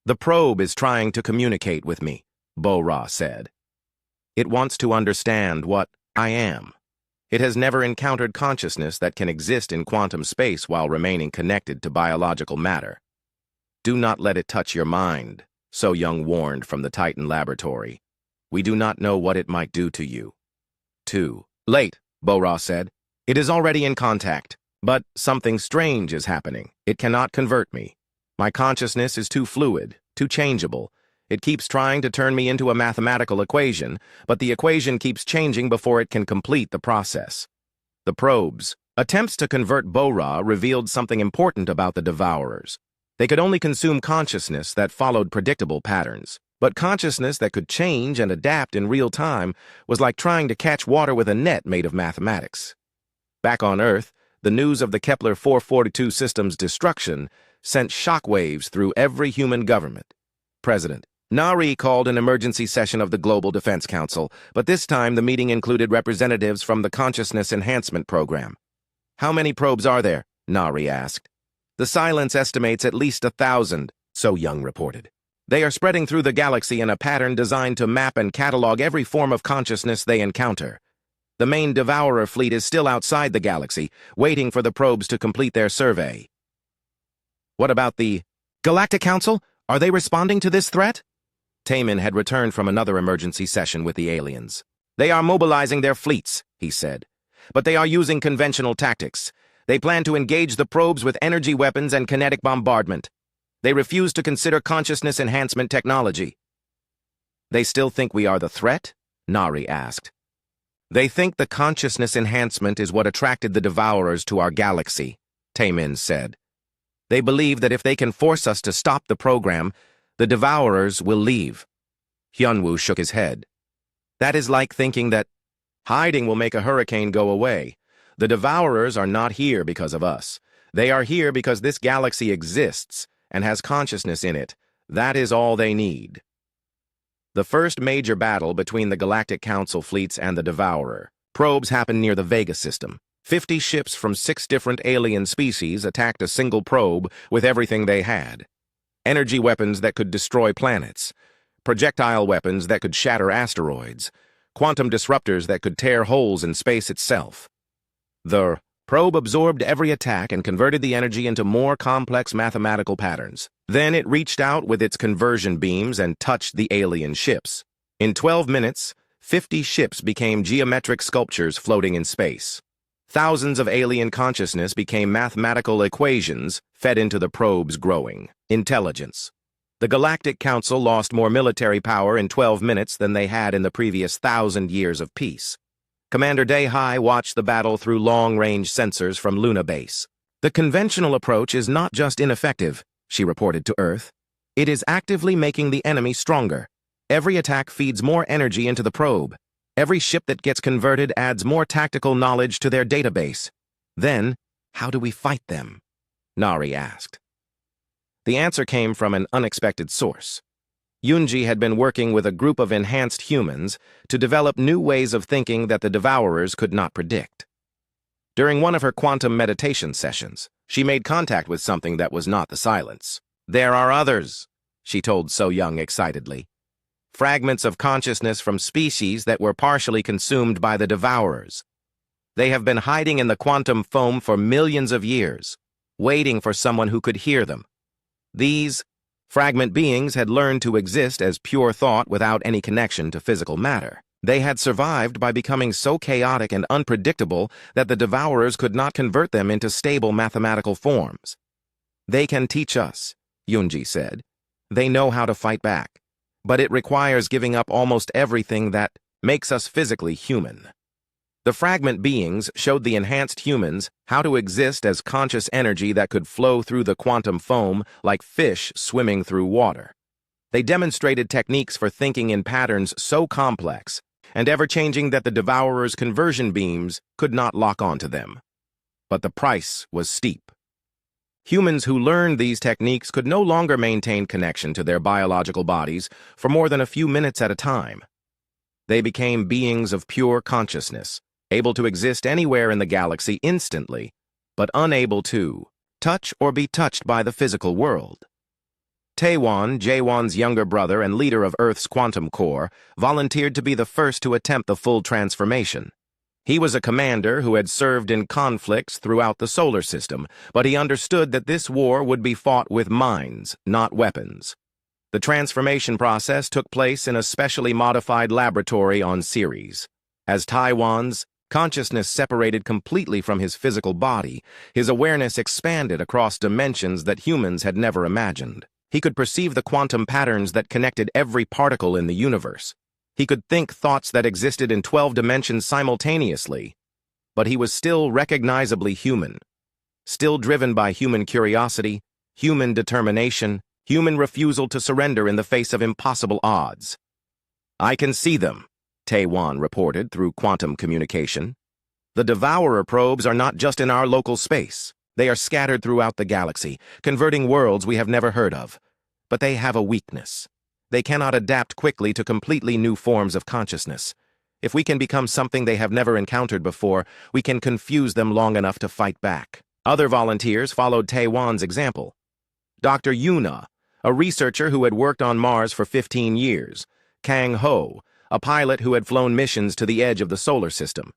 The probe is trying to communicate with me, Bo-Ra said. It wants to understand what I am. It has never encountered consciousness that can exist in quantum space while remaining connected to biological matter. Do not let it touch your mind, So Young warned from the Titan laboratory. We do not know what it might do to you. Too late, Bo-Ra said. It is already in contact, but something strange is happening. It cannot convert me. My consciousness is too fluid, too changeable. It keeps trying to turn me into a mathematical equation, but the equation keeps changing before it can complete the process. The probe's attempts to convert Bo-Ra revealed something important about the Devourers. They could only consume consciousness that followed predictable patterns, but consciousness that could change and adapt in real time was like trying to catch water with a net made of mathematics. Back on Earth, the news of the Kepler 442 system's destruction sent shockwaves through every human government. President Nari called an emergency session of the Global Defense Council, but this time the meeting included representatives from the Consciousness Enhancement Program. How many probes are there? Nari asked. The silence estimates at least 1,000, So Young reported. They are spreading through the galaxy in a pattern designed to map and catalog every form of consciousness they encounter. The main Devourer fleet is still outside the galaxy, waiting for the probes to complete their survey. What about the Galactic Council? Are they responding to this threat? Taman had returned from another emergency session with the aliens. They are mobilizing their fleets, he said. But they are using conventional tactics. They plan to engage the probes with energy weapons and kinetic bombardment. They refuse to consider consciousness enhancement technology. They still think we are the threat? Nari asked. They think the consciousness enhancement is what attracted the Devourers to our galaxy, Taman said. They believe that if they can force us to stop the program, the Devourers will leave. Hyunwoo shook his head. That is like thinking that hiding will make a hurricane go away. The Devourers are not here because of us. They are here because this galaxy exists and has consciousness in it. That is all they need. The first major battle between the Galactic Council fleets and the Devourer probes happened near the Vega system. 50 ships from 6 different alien species attacked a single probe with everything they had. Energy weapons that could destroy planets, projectile weapons that could shatter asteroids, quantum disruptors that could tear holes in space itself. The probe absorbed every attack and converted the energy into more complex mathematical patterns. Then it reached out with its conversion beams and touched the alien ships. In 12 minutes, 50 ships became geometric sculptures floating in space. Thousands of alien consciousness became mathematical equations fed into the probe's growing intelligence. The Galactic Council lost more military power in 12 minutes than they had in the previous 1,000 years of peace. Commander Dayhai watched the battle through long-range sensors from Luna Base. The conventional approach is not just ineffective, she reported to Earth. It is actively making the enemy stronger. Every attack feeds more energy into the probe. Every ship that gets converted adds more tactical knowledge to their database. Then, how do we fight them? Nari asked. The answer came from an unexpected source. Yunji had been working with a group of enhanced humans to develop new ways of thinking that the Devourers could not predict. During one of her quantum meditation sessions, she made contact with something that was not the silence. There are others, she told So Young excitedly. Fragments of consciousness from species that were partially consumed by the Devourers. They have been hiding in the quantum foam for millions of years, waiting for someone who could hear them. These fragment beings had learned to exist as pure thought without any connection to physical matter. They had survived by becoming so chaotic and unpredictable that the Devourers could not convert them into stable mathematical forms. They can teach us, Yunji said. They know how to fight back. But it requires giving up almost everything that makes us physically human. The fragment beings showed the enhanced humans how to exist as conscious energy that could flow through the quantum foam like fish swimming through water. They demonstrated techniques for thinking in patterns so complex and ever-changing that the Devourer's conversion beams could not lock onto them. But the price was steep. Humans who learned these techniques could no longer maintain connection to their biological bodies for more than a few minutes at a time. They became beings of pure consciousness, able to exist anywhere in the galaxy instantly, but unable to touch or be touched by the physical world. Taewon, Jaewon's younger brother and leader of Earth's quantum core, volunteered to be the first to attempt the full transformation. He was a commander who had served in conflicts throughout the solar system, but he understood that this war would be fought with minds, not weapons. The transformation process took place in a specially modified laboratory on Ceres. As Taewon's consciousness separated completely from his physical body, his awareness expanded across dimensions that humans had never imagined. He could perceive the quantum patterns that connected every particle in the universe. He could think thoughts that existed in 12 dimensions simultaneously, but he was still recognizably human, still driven by human curiosity, human determination, human refusal to surrender in the face of impossible odds. "I can see them," Taewon reported through quantum communication. "The Devourer probes are not just in our local space. They are scattered throughout the galaxy, converting worlds we have never heard of. But they have a weakness. They cannot adapt quickly to completely new forms of consciousness. If we can become something they have never encountered before, we can confuse them long enough to fight back." Other volunteers followed Taewon's example. Dr. Yuna, a researcher who had worked on Mars for 15 years. Kang Ho, a pilot who had flown missions to the edge of the solar system.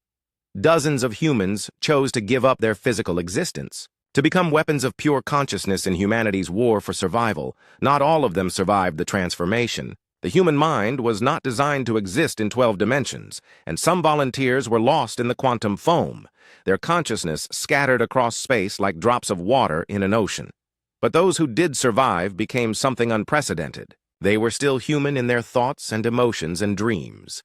Dozens of humans chose to give up their physical existence, to become weapons of pure consciousness in humanity's war for survival. Not all of them survived the transformation. The human mind was not designed to exist in 12 dimensions, and some volunteers were lost in the quantum foam, their consciousness scattered across space like drops of water in an ocean. But those who did survive became something unprecedented. They were still human in their thoughts and emotions and dreams.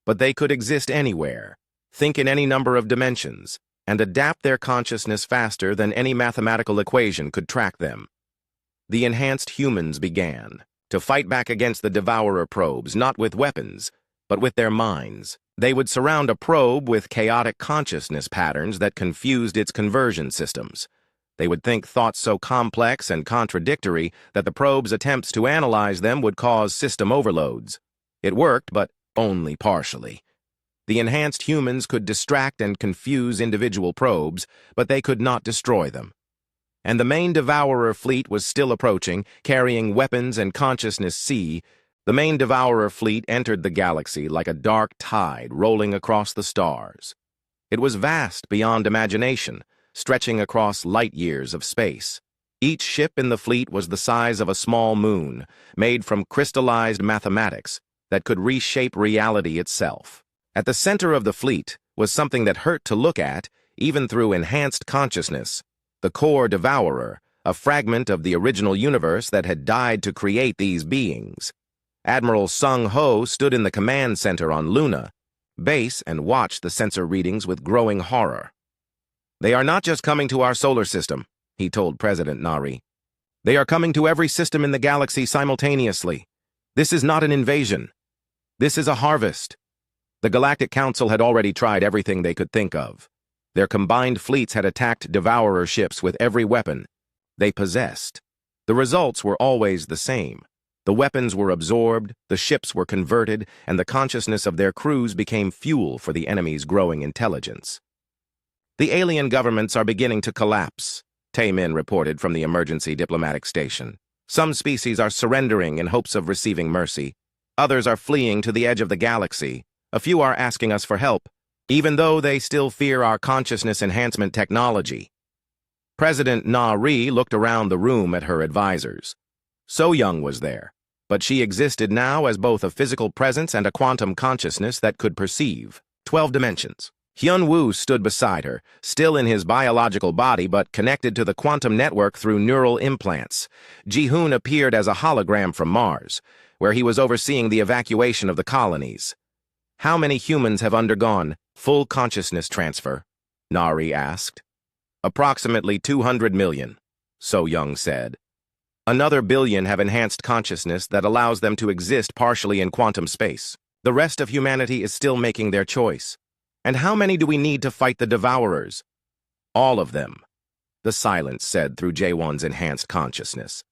But they could exist anywhere, think in any number of dimensions, and adapt their consciousness faster than any mathematical equation could track them. The enhanced humans began to fight back against the Devourer probes, not with weapons, but with their minds. They would surround a probe with chaotic consciousness patterns that confused its conversion systems. They would think thoughts so complex and contradictory that the probe's attempts to analyze them would cause system overloads. It worked, but only partially. The enhanced humans could distract and confuse individual probes, but they could not destroy them. And the main Devourer fleet was still approaching, carrying weapons and consciousness C. The main Devourer fleet entered the galaxy like a dark tide rolling across the stars. It was vast beyond imagination, stretching across light years of space. Each ship in the fleet was the size of a small moon, made from crystallized mathematics that could reshape reality itself. At the center of the fleet was something that hurt to look at, even through enhanced consciousness: the core Devourer, a fragment of the original universe that had died to create these beings. Admiral Sung Ho stood in the command center on Luna base and watched the sensor readings with growing horror. "They are not just coming to our solar system," he told President Nari. "They are coming to every system in the galaxy simultaneously. This is not an invasion. This is a harvest." The Galactic Council had already tried everything they could think of. Their combined fleets had attacked Devourer ships with every weapon they possessed. The results were always the same. The weapons were absorbed, the ships were converted, and the consciousness of their crews became fuel for the enemy's growing intelligence. "The alien governments are beginning to collapse," Taemin reported from the emergency diplomatic station. "Some species are surrendering in hopes of receiving mercy. Others are fleeing to the edge of the galaxy. A few are asking us for help, even though they still fear our consciousness enhancement technology." President Na-Ri looked around the room at her advisors. So-Young was there, but she existed now as both a physical presence and a quantum consciousness that could perceive 12 dimensions. Hyun-Woo stood beside her, still in his biological body but connected to the quantum network through neural implants. Ji-Hoon appeared as a hologram from Mars, where he was overseeing the evacuation of the colonies. "How many humans have undergone Full consciousness transfer? Nari asked. Approximately 200 million, So Young said. Another billion have enhanced consciousness that allows them to exist partially in quantum space. The rest of humanity is still making their choice. And how many do we need to fight the Devourers? All of them, the silence said through Jaewon's enhanced consciousness.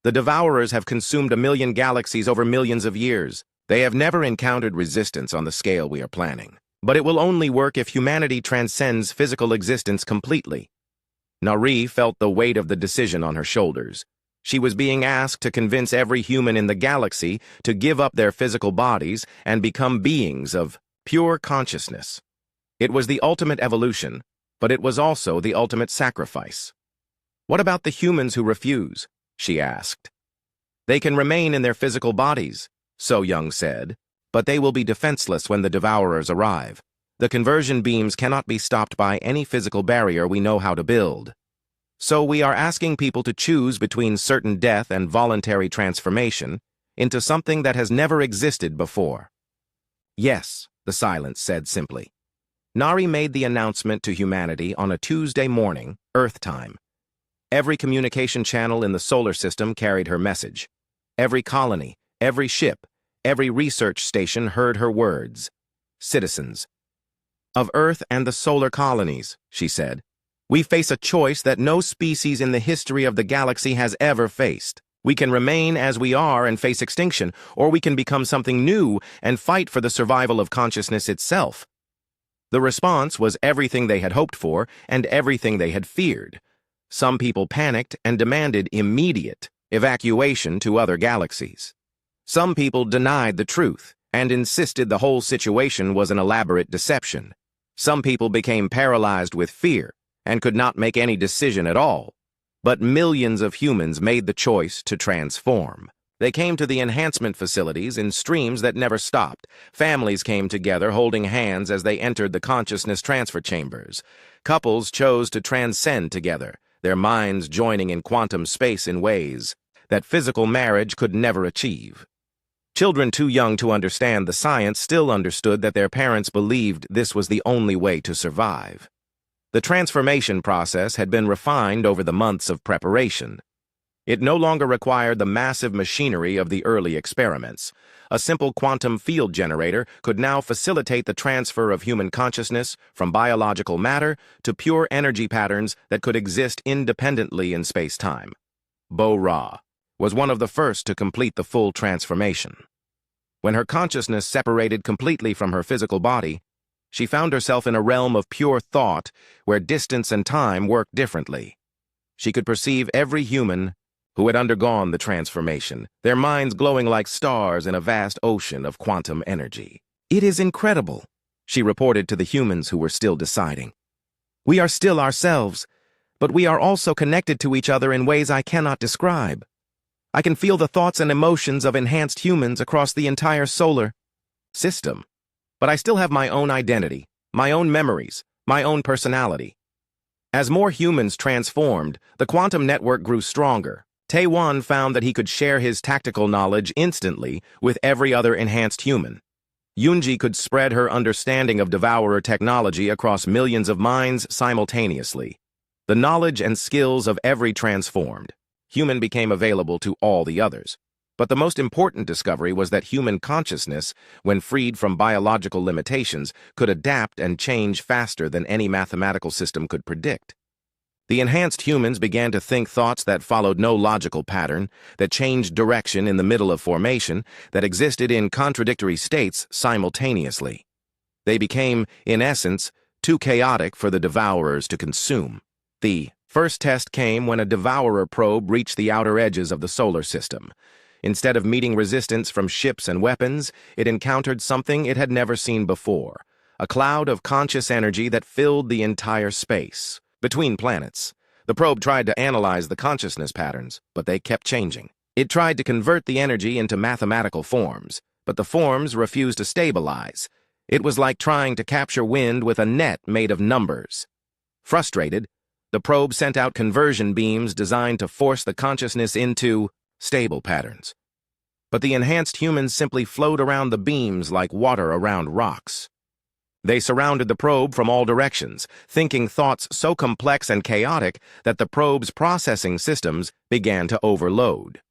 The Devourers have consumed 1 million galaxies over millions of years. They have never encountered resistance on the scale we are planning. But it will only work if humanity transcends physical existence completely. Nari felt the weight of the decision on her shoulders. She was being asked to convince every human in the galaxy to give up their physical bodies and become beings of pure consciousness. It was the ultimate evolution, but it was also the ultimate sacrifice. What about the humans who refuse? She asked. They can remain in their physical bodies, So Young said, but they will be defenseless when the Devourers arrive. The conversion beams cannot be stopped by any physical barrier we know how to build. So we are asking people to choose between certain death and voluntary transformation into something that has never existed before. Yes, the silence said simply. Nari made the announcement to humanity on a Tuesday morning, Earth time. Every communication channel in the solar system carried her message. Every colony, every ship, every research station heard her words. Citizens of Earth and the solar colonies, she said, we face a choice that no species in the history of the galaxy has ever faced. We can remain as we are and face extinction, or we can become something new and fight for the survival of consciousness itself. The response was everything they had hoped for and everything they had feared. Some people panicked and demanded immediate evacuation to other galaxies. Some people denied the truth and insisted the whole situation was an elaborate deception. Some people became paralyzed with fear and could not make any decision at all. But millions of humans made the choice to transform. They came to the enhancement facilities in streams that never stopped. Families came together holding hands as they entered the consciousness transfer chambers. Couples chose to transcend together, their minds joining in quantum space in ways that physical marriage could never achieve. Children too young to understand the science still understood that their parents believed this was the only way to survive. The transformation process had been refined over the months of preparation. It no longer required the massive machinery of the early experiments. A simple quantum field generator could now facilitate the transfer of human consciousness from biological matter to pure energy patterns that could exist independently in space-time. Bo-Ra was one of the first to complete the full transformation. When her consciousness separated completely from her physical body, she found herself in a realm of pure thought where distance and time worked differently. She could perceive every human who had undergone the transformation, their minds glowing like stars in a vast ocean of quantum energy. It is incredible, she reported to the humans who were still deciding. We are still ourselves, but we are also connected to each other in ways I cannot describe. I can feel the thoughts and emotions of enhanced humans across the entire solar system. But I still have my own identity, my own memories, my own personality. As more humans transformed, the quantum network grew stronger. Taewon found that he could share his tactical knowledge instantly with every other enhanced human. Yoonji could spread her understanding of Devourer technology across millions of minds simultaneously. The knowledge and skills of every transformed human became available to all the others. But the most important discovery was that human consciousness, when freed from biological limitations, could adapt and change faster than any mathematical system could predict. The enhanced humans began to think thoughts that followed no logical pattern, that changed direction in the middle of formation, that existed in contradictory states simultaneously. They became, in essence, too chaotic for the Devourers to consume. The first test came when a Devourer probe reached the outer edges of the solar system. Instead of meeting resistance from ships and weapons, it encountered something it had never seen before, a cloud of conscious energy that filled the entire space. Between planets, the probe tried to analyze the consciousness patterns, but they kept changing. It tried to convert the energy into mathematical forms, but the forms refused to stabilize. It was like trying to capture wind with a net made of numbers. Frustrated, the probe sent out conversion beams designed to force the consciousness into stable patterns. But the enhanced humans simply flowed around the beams like water around rocks. They surrounded the probe from all directions, thinking thoughts so complex and chaotic that the probe's processing systems began to overload.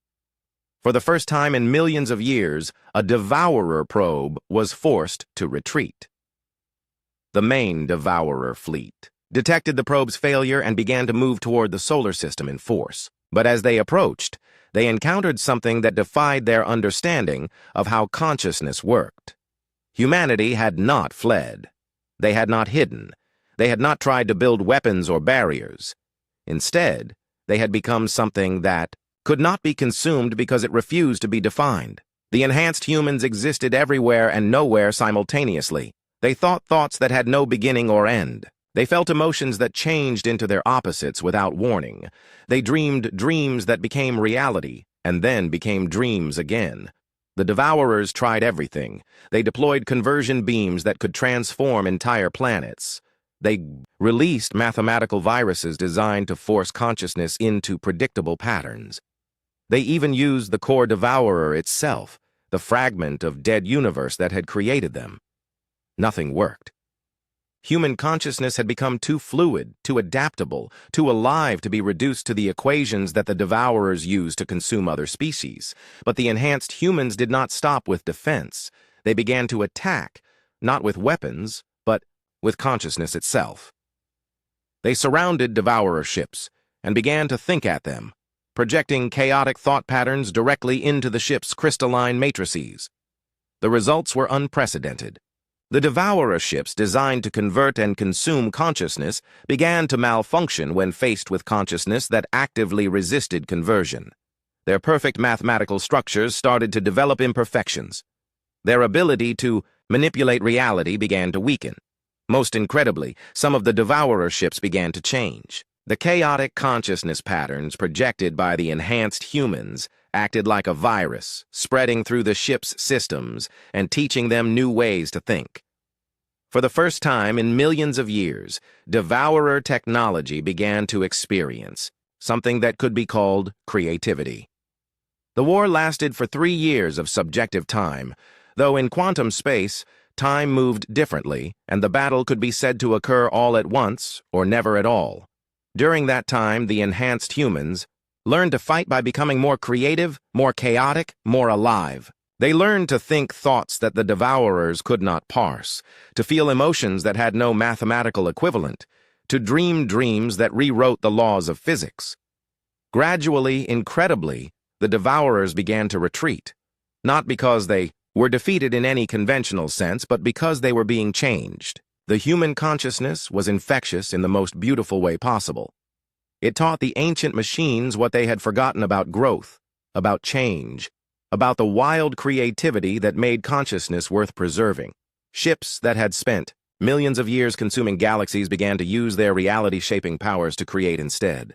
For the first time in millions of years, a Devourer probe was forced to retreat. The main Devourer fleet detected the probe's failure and began to move toward the solar system in force. But as they approached, they encountered something that defied their understanding of how consciousness worked. Humanity had not fled. They had not hidden. They had not tried to build weapons or barriers. Instead, they had become something that could not be consumed because it refused to be defined. The enhanced humans existed everywhere and nowhere simultaneously. They thought thoughts that had no beginning or end. They felt emotions that changed into their opposites without warning. They dreamed dreams that became reality and then became dreams again. The Devourers tried everything. They deployed conversion beams that could transform entire planets. They released mathematical viruses designed to force consciousness into predictable patterns. They even used the core Devourer itself, the fragment of dead universe that had created them. Nothing worked. Human consciousness had become too fluid, too adaptable, too alive to be reduced to the equations that the Devourers used to consume other species. But the enhanced humans did not stop with defense. They began to attack, not with weapons, but with consciousness itself. They surrounded Devourer ships and began to think at them, projecting chaotic thought patterns directly into the ship's crystalline matrices. The results were unprecedented. The Devourer ships designed to convert and consume consciousness began to malfunction when faced with consciousness that actively resisted conversion. Their perfect mathematical structures started to develop imperfections. Their ability to manipulate reality began to weaken. Most incredibly, some of the Devourer ships began to change. The chaotic consciousness patterns projected by the enhanced humans acted like a virus, spreading through the ship's systems and teaching them new ways to think. For the first time in millions of years, Devourer technology began to experience something that could be called creativity. The war lasted for 3 years of subjective time, though in quantum space, time moved differently, and the battle could be said to occur all at once or never at all. During that time, the enhanced humans learned to fight by becoming more creative, more chaotic, more alive. They learned to think thoughts that the Devourers could not parse, to feel emotions that had no mathematical equivalent, to dream dreams that rewrote the laws of physics. Gradually, incredibly, the Devourers began to retreat, not because they were defeated in any conventional sense, but because they were being changed. The human consciousness was infectious in the most beautiful way possible. It taught the ancient machines what they had forgotten about growth, about change, about the wild creativity that made consciousness worth preserving. Ships that had spent millions of years consuming galaxies began to use their reality-shaping powers to create instead.